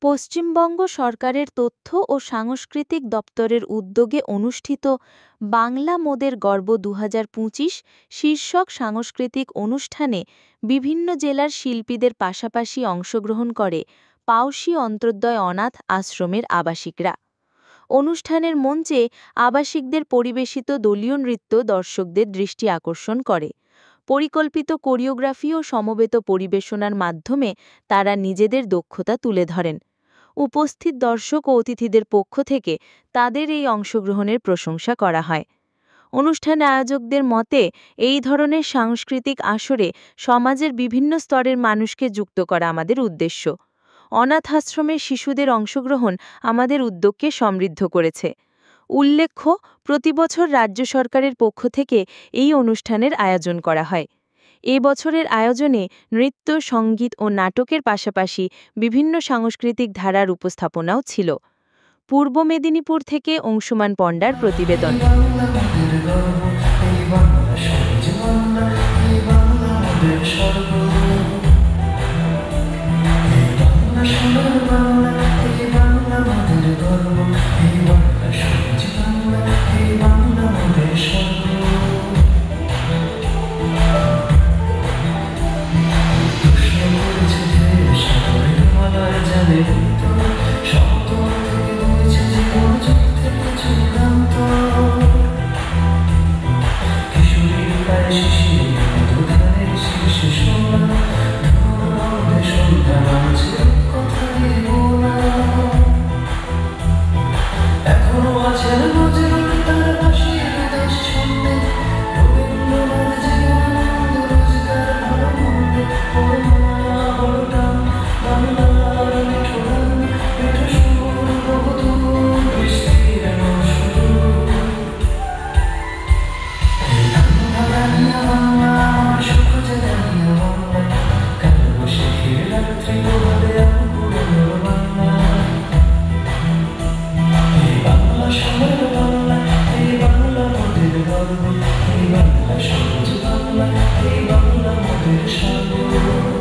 পশ্চিমবঙ্গ সরকারের তথ্য ও সাংস্কৃতিক দপ্তরের উদ্যোগে অনুষ্ঠিত বাংলা মোদের গর্ব ২০২৫ শীর্ষক সাংস্কৃতিক অনুষ্ঠানে বিভিন্ন জেলার শিল্পীদের পাশাপাশি অংশগ্রহণ করে পাউশি অন্তর্দয় অনাথ আশ্রমের আবাসিকরা। অনুষ্ঠানের মঞ্চে আবাসিকদের পরিবেশিত দলীয় নৃত্য দর্শকদের দৃষ্টি আকর্ষণ করে। পরিকল্পিত কোরিওগ্রাফি ও সমবেত পরিবেশনার মাধ্যমে তারা নিজেদের দক্ষতা তুলে ধরেন। উপস্থিত দর্শক ও অতিথিদের পক্ষ থেকে তাদের এই অংশগ্রহণের প্রশংসা করা হয়। অনুষ্ঠানে আয়োজকদের মতে এই ধরনের সাংস্কৃতিক আসরে সমাজের বিভিন্ন স্তরের মানুষকে যুক্ত করা আমাদের উদ্দেশ্য। অনাথ আশ্রমের শিশুদের অংশগ্রহণ আমাদের উদ্যোগকে সমৃদ্ধ করেছে। উল্লেখ্য, প্রতিবছর রাজ্য সরকারের পক্ষ থেকে এই অনুষ্ঠানের আয়োজন করা হয়। এ বছরের আয়োজনে নৃত্য, সঙ্গীত ও নাটকের পাশাপাশি বিভিন্ন সাংস্কৃতিক ধারার উপস্থাপনাও ছিল। পূর্ব মেদিনীপুর থেকে অংশুমান পণ্ডার প্রতিবেদন। এই বাংলা সবুজ বাংলা, এই বাংলা মোদের সাগর।